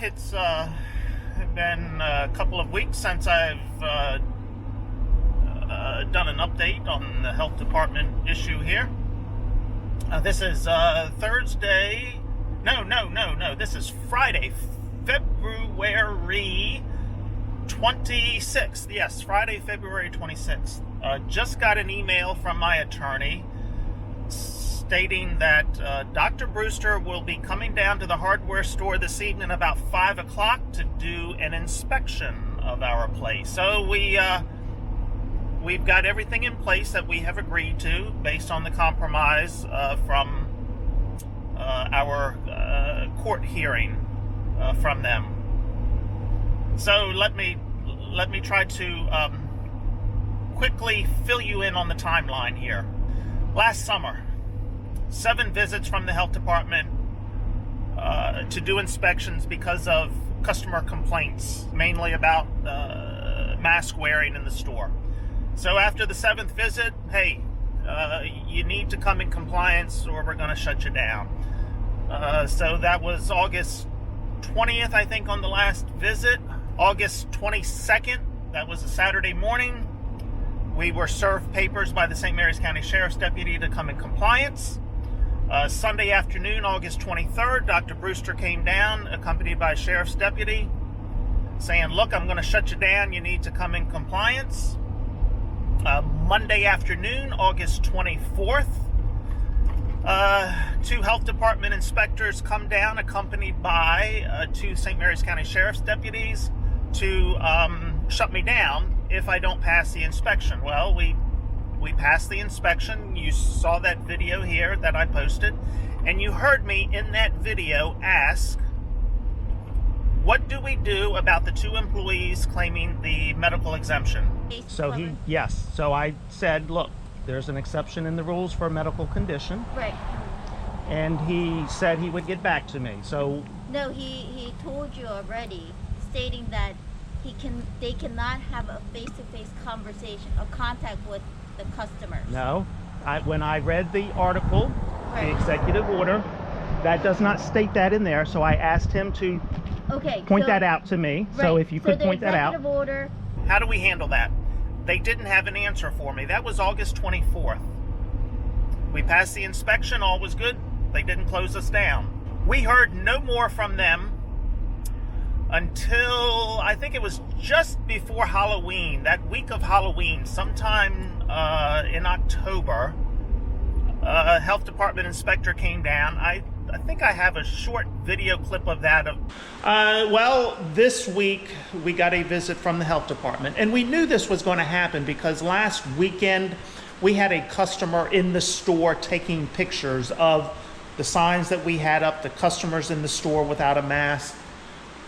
It's been a couple of weeks since I've done an update on the health department issue here. This is Thursday. No. This is Friday, February 26th. Yes, Friday, February 26th. Just got an email from my attorney stating that Dr. Brewster will be coming down to the hardware store this evening about 5 o'clock to do an inspection of our place. So we've got everything in place that we have agreed to based on the compromise from our court hearing from them. So let me try to quickly fill you in on the timeline here. Last summer, 7 visits from the health department to do inspections because of customer complaints, mainly about mask wearing in the store. So after the 7th visit, hey, you need to come in compliance or we're going to shut you down. So that was August 20th, I think, on the last visit. August 22nd, that was a Saturday morning. We were served papers by the St. Mary's County Sheriff's Deputy to come in compliance. Sunday afternoon, August 23rd, Dr. Brewster came down, accompanied by a Sheriff's Deputy, saying, look, I'm going to shut you down. You need to come in compliance. Monday afternoon, August 24th, 2 health department inspectors come down, accompanied by 2 St. Mary's County Sheriff's Deputies, to shut me down if I don't pass the inspection. Well, we passed the inspection. You saw that video here that I posted, and you heard me in that video ask, what do we do about the 2 employees claiming the medical exemption? So I said, look, there's an exception in the rules for a medical condition. Right. And he said he would get back to me. So no, he told you already, stating that they cannot have a face-to-face conversation or contact with the customers. No, when I read the article, right, the executive order, that does not state that in there. So I asked him to point that out to me. Right. So if you could point that out. Order. How do we handle that? They didn't have an answer for me. That was August 24th. We passed the inspection, all was good. They didn't close us down. We heard no more from them until I think it was just before Halloween, that week of Halloween, sometime in October. A health department inspector came down. I think I have a short video clip of that. Well, this week we got a visit from the health department, and we knew this was going to happen because last weekend we had a customer in the store taking pictures of the signs that we had up, the customers in the store without a mask.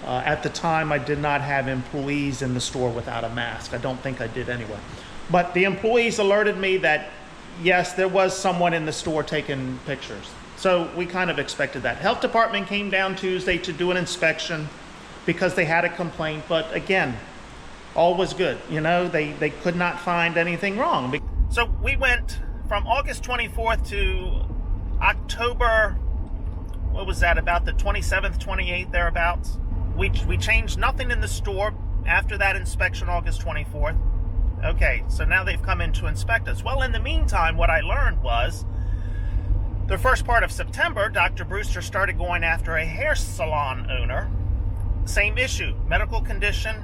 At the time, I did not have employees in the store without a mask. I don't think I did anyway. But the employees alerted me that, yes, there was someone in the store taking pictures. So we kind of expected that. Health department came down Tuesday to do an inspection because they had a complaint. But again, all was good. You know, they could not find anything wrong. So we went from August 24th to October, what was that, about the 27th, 28th, thereabouts. We changed nothing in the store after that inspection, August 24th. Okay, so now they've come in to inspect us. Well, in the meantime, what I learned was the first part of September, Dr. Brewster started going after a hair salon owner. Same issue, medical condition,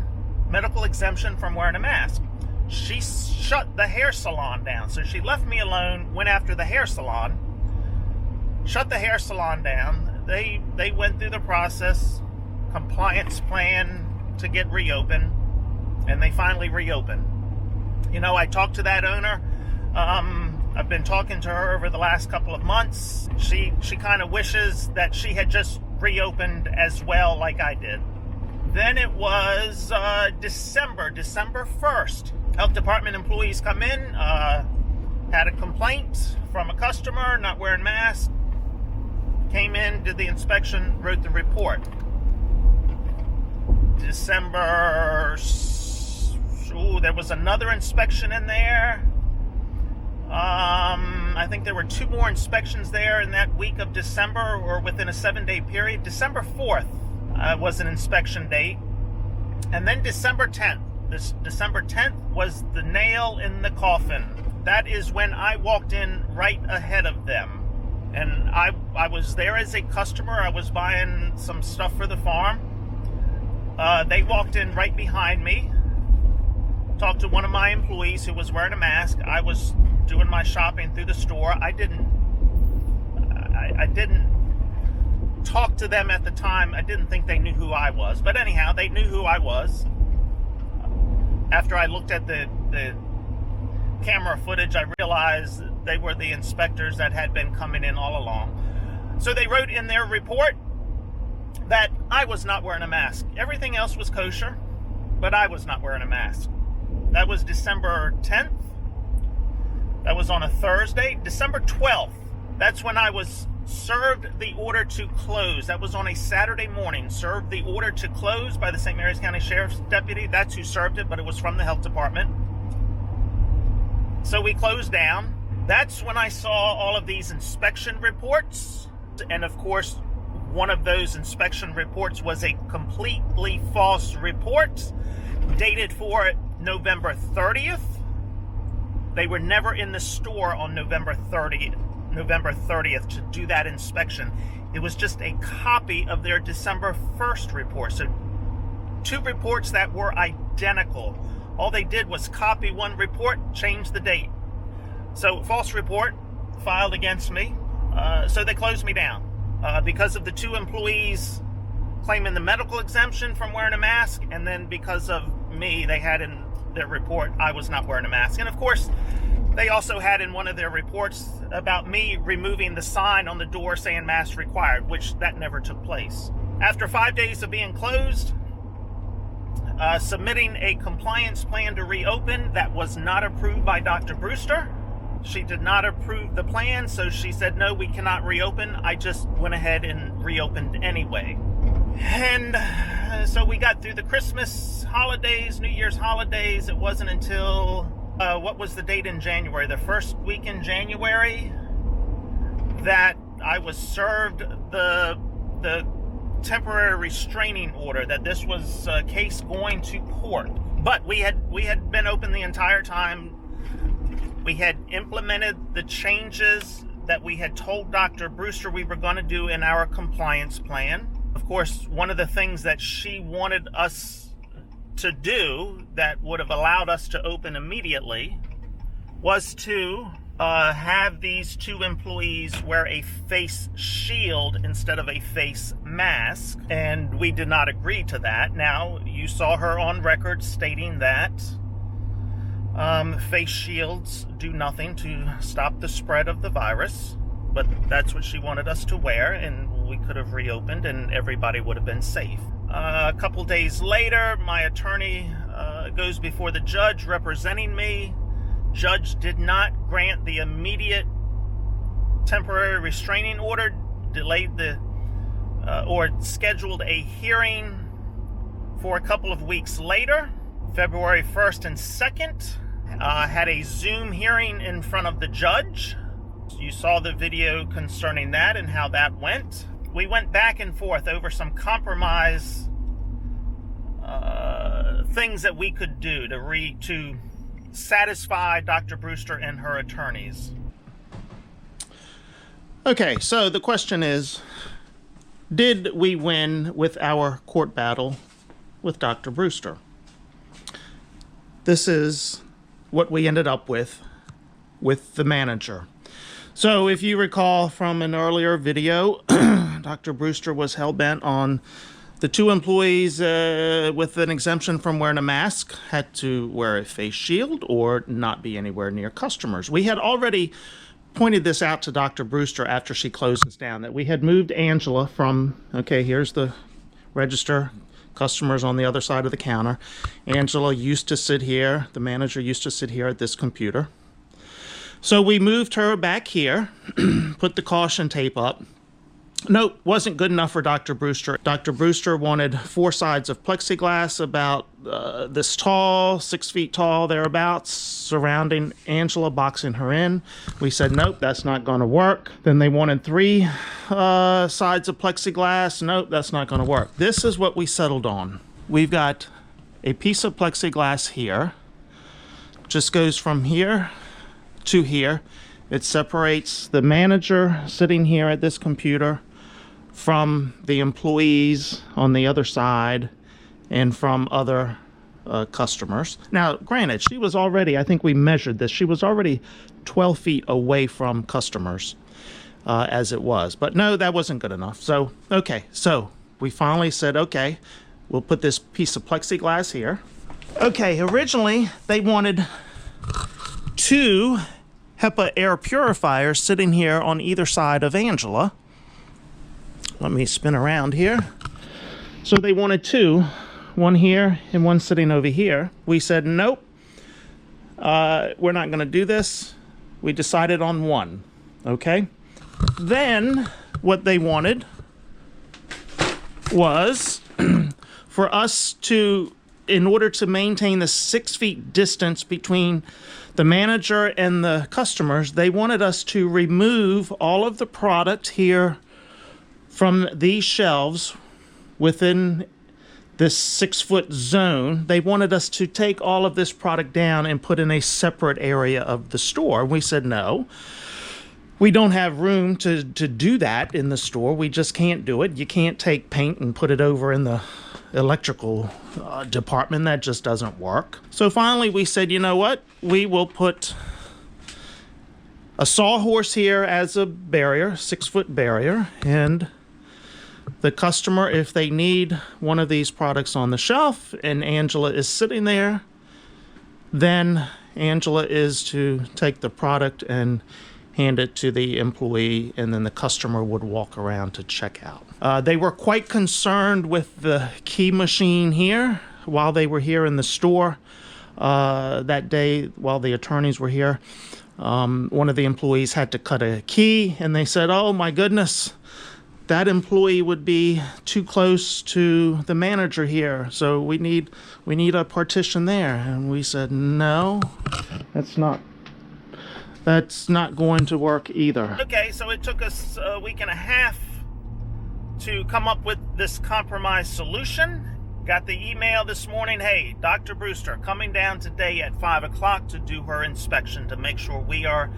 medical exemption from wearing a mask. She shut the hair salon down. So she left me alone, went after the hair salon, shut the hair salon down. They went through the process, compliance plan to get reopened, and they finally reopened. You know, I talked to that owner. I've been talking to her over the last couple of months. She kind of wishes that she had just reopened as well like I did. Then it was December 1st. Health department employees come in, had a complaint from a customer not wearing masks, came in, did the inspection, wrote the report. December, there was another inspection in there. I think there were 2 more inspections there in that week of December, or within a 7-day period. December 4th, was an inspection date. And then December 10th. This December 10th was the nail in the coffin. That is when I walked in right ahead of them. And I was there as a customer. I was buying some stuff for the farm. They walked in right behind me. Talked to one of my employees who was wearing a mask. I was doing my shopping through the store. I didn't talk to them at the time. I didn't think they knew who I was. But anyhow, they knew who I was. After I looked at the camera footage, I realized they were the inspectors that had been coming in all along. So they wrote in their report that I was not wearing a mask. Everything else was kosher, but I was not wearing a mask. That was December 10th. That was on a Thursday. December 12th, that's when I was served the order to close. That was on a Saturday morning. Served the order to close by the St. Mary's County Sheriff's deputy. That's who served it, but it was from the health department. So we closed down. That's when I saw all of these inspection reports. And of course, one of those inspection reports was a completely false report dated for November 30th. They were never in the store on November 30th to do that inspection. It was just a copy of their December 1st report. So two reports that were identical. All they did was copy one report, change the date. So false report filed against me. So they closed me down because of the two employees claiming the medical exemption from wearing a mask, and then because of me, they had in their report I was not wearing a mask. And of course, they also had in one of their reports about me removing the sign on the door saying mask required, which that never took place. After 5 days of being closed, submitting a compliance plan to reopen that was not approved by Dr. Brewster. She did not approve the plan, so she said, no, we cannot reopen. I just went ahead and reopened anyway. And so we got through the Christmas holidays, New Year's holidays. It wasn't until, what was the date in January? The first week in January that I was served the temporary restraining order, that this was a case going to court. But we had been open the entire time. We had implemented the changes that we had told Dr. Brewster we were going to do in our compliance plan. Of course, one of the things that she wanted us to do that would have allowed us to open immediately was to have these two employees wear a face shield instead of a face mask, and we did not agree to that. Now, you saw her on record stating that face shields do nothing to stop the spread of the virus, but that's what she wanted us to wear, and we could have reopened and everybody would have been safe. A couple days later, my attorney goes before the judge representing me. Judge did not grant the immediate temporary restraining order, delayed or scheduled a hearing for a couple of weeks later, February 1st and 2nd. Had a Zoom hearing in front of the judge. You saw the video concerning that and how that went. We went back and forth over some compromise things that we could do to satisfy Dr. Brewster and her attorneys. Okay, so the question is, did we win with our court battle with Dr. Brewster? This is what we ended up with the manager. So if you recall from an earlier video, Dr. Brewster was hell-bent on the two employees with an exemption from wearing a mask had to wear a face shield or not be anywhere near customers. We had already pointed this out to Dr. Brewster after she closed us down, that we had moved Angela from, okay, here's the register, customers on the other side of the counter. Angela used to sit here, the manager used to sit here at this computer. So we moved her back here, put the caution tape up, Nope, wasn't good enough for Dr. Brewster. Dr. Brewster wanted 4 sides of plexiglass about this tall, 6 feet tall, thereabouts, surrounding Angela, boxing her in. We said, nope, that's not going to work. Then they wanted 3 sides of plexiglass. Nope, that's not going to work. This is what we settled on. We've got a piece of plexiglass here. Just goes from here to here. It separates the manager sitting here at this computer from the employees on the other side and from other customers. Now, granted, she was already, I think we measured this, she was already 12 feet away from customers as it was. But no, that wasn't good enough. So, okay, so we finally said, okay, we'll put this piece of plexiglass here. Okay, originally they wanted 2 HEPA air purifiers sitting here on either side of Angela. Let me spin around here. So they wanted 2, one here and one sitting over here. We said, nope, we're not going to do this. We decided on 1, okay? Then what they wanted was for us to, in order to maintain the 6 feet distance between the manager and the customers, they wanted us to remove all of the product here from these shelves within this 6-foot zone. They wanted us to take all of this product down and put in a separate area of the store. We said, no, we don't have room to do that in the store. We just can't do it. You can't take paint and put it over in the electrical department. That just doesn't work. So finally we said, you know what? We will put a sawhorse here as a barrier, 6-foot barrier, and the customer, if they need one of these products on the shelf and Angela is sitting there, then Angela is to take the product and hand it to the employee, and then the customer would walk around to check out. They were quite concerned with the key machine here while they were here in the store that day while the attorneys were here. One of the employees had to cut a key, and they said, oh my goodness, that employee would be too close to the manager here, so we need a partition there. And we said, no, that's not going to work either. Okay, so it took us a week and a half to come up with this compromise solution. Got the email this morning, hey, Dr. Brewster coming down today at 5 o'clock to do her inspection to make sure we are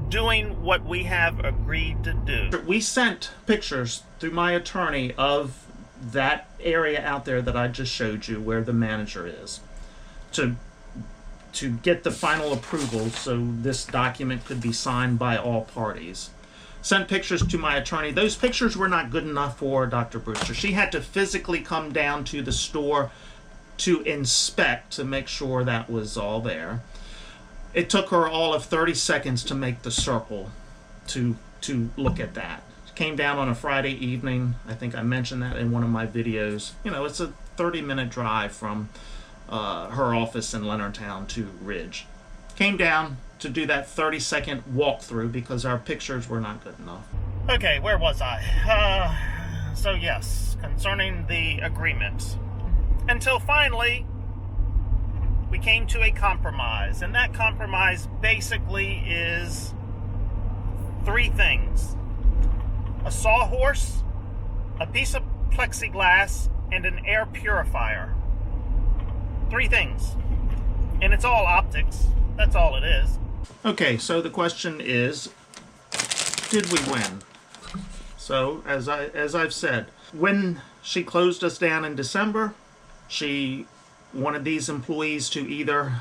doing what we have agreed to do. We sent pictures through my attorney of that area out there that I just showed you where the manager is to get the final approval so this document could be signed by all parties. Sent pictures to my attorney. Those pictures were not good enough for Dr. Brewster. She had to physically come down to the store to inspect to make sure that was all there. It took her all of 30 seconds to make the circle to look at that. Came down on a Friday evening. I think I mentioned that in one of my videos. You know, it's a 30-minute drive from her office in Leonardtown to Ridge. Came down to do that 30-second walkthrough because our pictures were not good enough. Okay, where was I? So yes, concerning the agreement. Until finally, we came to a compromise, and that compromise basically is 3 things: a sawhorse, a piece of plexiglass, and an air purifier. 3 things. And it's all optics. That's all it is. Okay, so the question is, did we win? So, as I've said, when she closed us down in December, she wanted these employees to either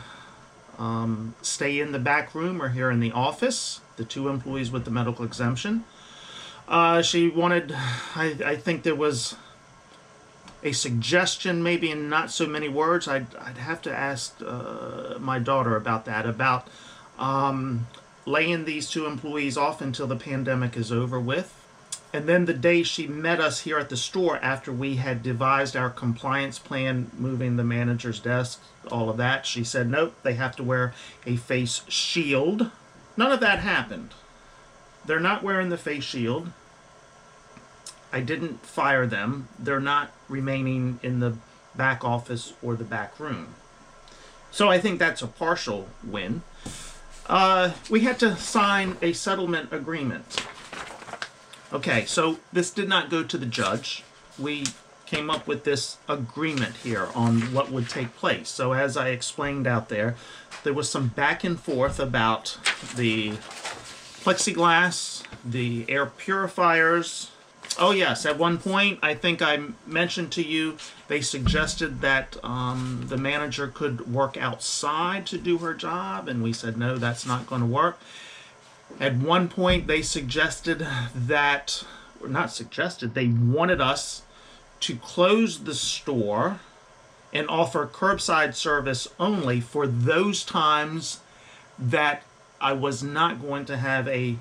stay in the back room or here in the office, the 2 employees with the medical exemption. She wanted, I think there was a suggestion, maybe in not so many words. I'd have to ask my daughter about that, about laying these 2 employees off until the pandemic is over with. And then the day she met us here at the store after we had devised our compliance plan, moving the manager's desk, all of that, she said, nope, they have to wear a face shield. None of that happened. They're not wearing the face shield. I didn't fire them. They're not remaining in the back office or the back room. So I think that's a partial win. We had to sign a settlement agreement. Okay, so this did not go to the judge. We came up with this agreement here on what would take place. So as I explained out there, there was some back and forth about the plexiglass, the air purifiers. Oh yes, at one point, I think I mentioned to you, they suggested that the manager could work outside to do her job, and we said, no, that's not going to work. At one point, they suggested that, or not suggested, they wanted us to close the store and offer curbside service only for those times that I was not going to have a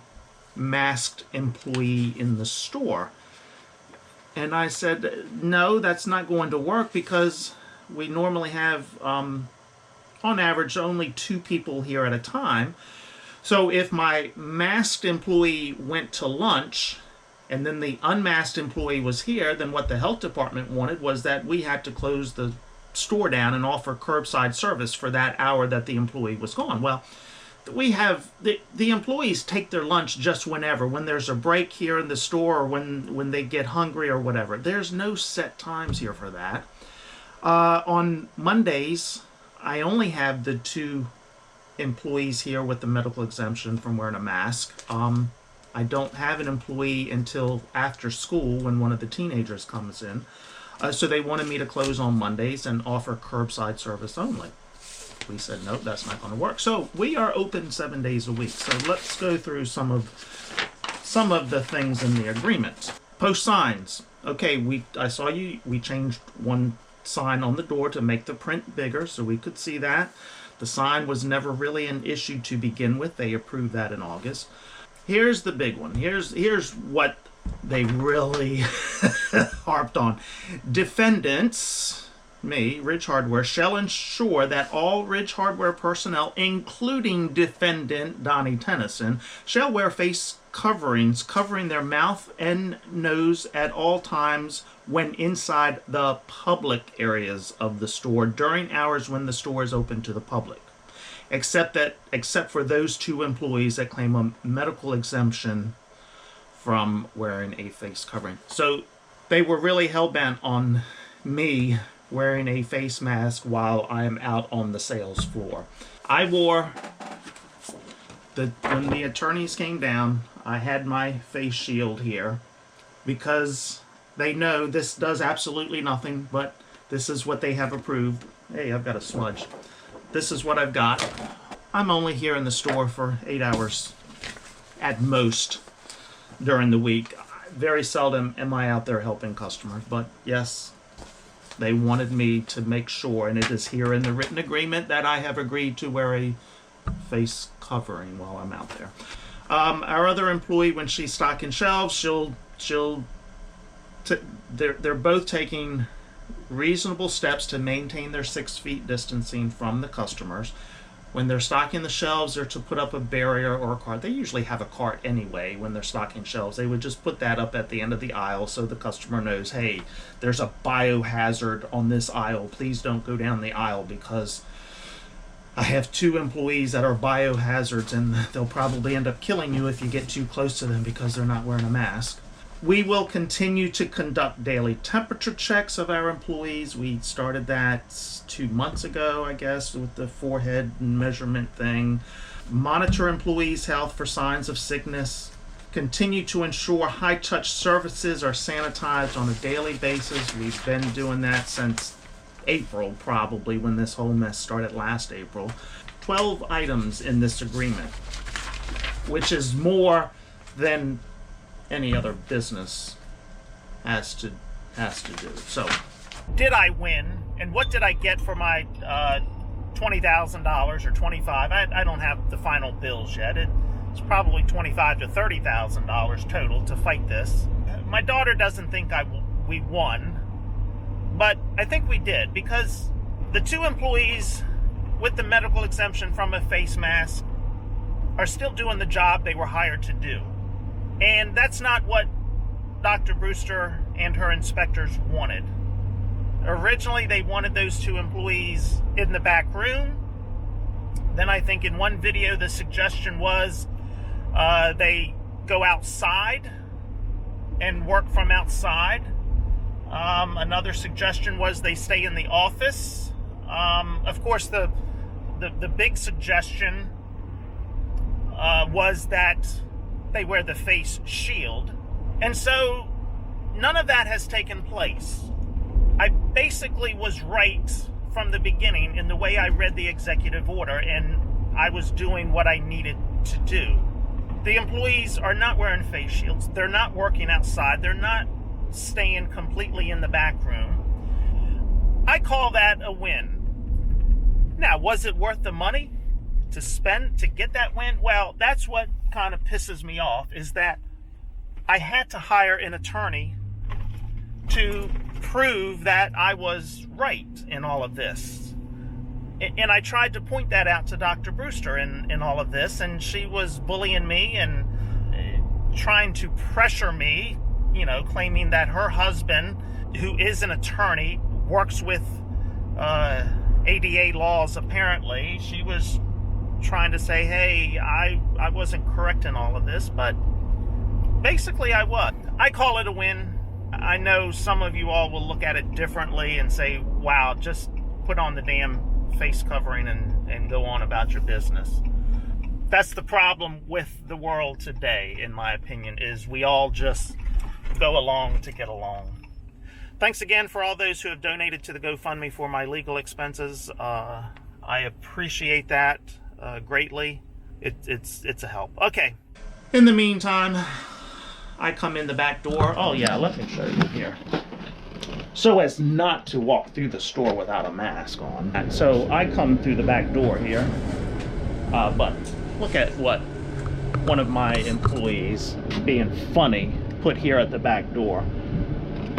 masked employee in the store. And I said, no, that's not going to work because we normally have, on average, only 2 people here at a time. So if my masked employee went to lunch and then the unmasked employee was here, then what the health department wanted was that we had to close the store down and offer curbside service for that hour that the employee was gone. Well, we have the employees take their lunch just whenever, when there's a break here in the store or when they get hungry or whatever. There's no set times here for that. On Mondays, I only have the 2 employees here with the medical exemption from wearing a mask. I don't have an employee until after school when one of the teenagers comes in. So they wanted me to close on Mondays and offer curbside service only. We said, nope, that's not going to work. So we are open 7 days a week. So let's go through some of the things in the agreement. Post signs. Okay, I saw we changed one sign on the door to make the print bigger so we could see that. The sign was never really an issue to begin with. They approved that in August. Here's the big one. Here's what they really harped on. Defendants, me, Ridge Hardware, shall ensure that all Ridge Hardware personnel, including defendant Donnie Tennyson, shall wear face coverings covering their mouth and nose at all times when inside the public areas of the store during hours when the store is open to the public, except for those 2 employees that claim a medical exemption from wearing a face covering. So they were really hell-bent on me wearing a face mask while I'm out on the sales floor. I wore, when the attorneys came down, I had my face shield here because they know this does absolutely nothing, but this is what they have approved. Hey, I've got a smudge. This is what I've got. I'm only here in the store for 8 hours at most during the week. Very seldom am I out there helping customers, but yes, they wanted me to make sure, and it is here in the written agreement, that I have agreed to wear a face covering while I'm out there. Our other employee, when she's stocking shelves, they're both taking reasonable steps to maintain their 6 feet distancing from the customers. When they're stocking the shelves, they're to put up a barrier or a cart. They usually have a cart anyway when they're stocking shelves. They would just put that up at the end of the aisle so the customer knows, hey, there's a biohazard on this aisle. Please don't go down the aisle because I have 2 employees that are biohazards and they'll probably end up killing you if you get too close to them because they're not wearing a mask. We will continue to conduct daily temperature checks of our employees. We started that 2 months ago, I guess, with the forehead measurement thing. Monitor employees' health for signs of sickness. Continue to ensure high-touch surfaces are sanitized on a daily basis. We've been doing that since April, probably, when this whole mess started last April. 12 items in this agreement, which is more than any other business has to do. So, did I win? And what did I get for my $20,000 or $25,000? I don't have the final bills yet. It's probably $25,000 to $30,000 total to fight this. My daughter doesn't think we won, but I think we did, because the 2 employees with the medical exemption from a face mask are still doing the job they were hired to do. And that's not what Dr. Brewster and her inspectors wanted. Originally, they wanted those two employees in the back room. Then I think in one video, the suggestion was they go outside and work from outside. Another suggestion was they stay in the office. Of course, the big suggestion was that they wear the face shield. And so none of that has taken place. I basically was right from the beginning in the way I read the executive order, and I was doing what I needed to do. The employees are not wearing face shields. They're not working outside. They're not staying completely in the back room. I call that a win. Now, was it worth the money to spend to get that win? Well, that's what kind of pisses me off, is that I had to hire an attorney to prove that I was right in all of this. And I tried to point that out to Dr. Brewster in all of this, and she was bullying me and trying to pressure me, claiming that her husband, who is an attorney, works with ADA laws apparently. She was trying to say, hey, I wasn't correct in all of this, but basically I was. I call it a win. I know some of you all will look at it differently and say, wow, just put on the damn face covering and go on about your business. That's the problem with the world today, in my opinion, is we all just go along to get along. Thanks again for all those who have donated to the GoFundMe for my legal expenses. I appreciate that greatly. It's a help. Okay. In the meantime, I come in the back door. Oh yeah, let me show you here. So as not to walk through the store without a mask on. And so I come through the back door here. But look at what one of my employees, being funny, put here at the back door.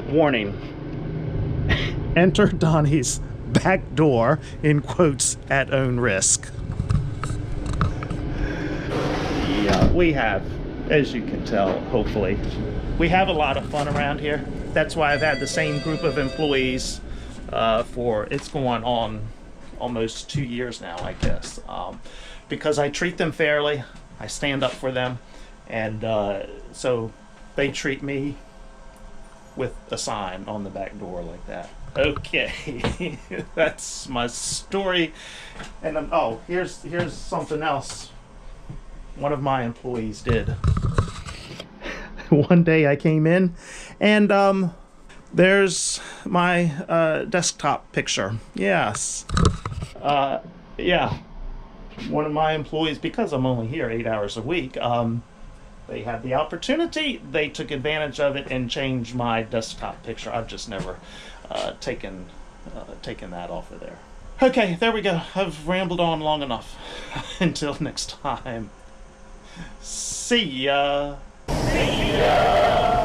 Warning. Enter Donnie's back door, in quotes, at own risk. Yeah, we have, as you can tell, hopefully, we have a lot of fun around here. That's why I've had the same group of employees for, it's going on almost 2 years now, I guess. Because I treat them fairly, I stand up for them, and so they treat me with a sign on the back door like that. Okay, that's my story. And oh, here's something else one of my employees did. One day I came in, and there's my desktop picture. Yes. Yeah. One of my employees, because I'm only here 8 hours a week, they had the opportunity, they took advantage of it and changed my desktop picture. I've just never taken that off of there. Okay, there we go. I've rambled on long enough. Until next time. See ya. See ya.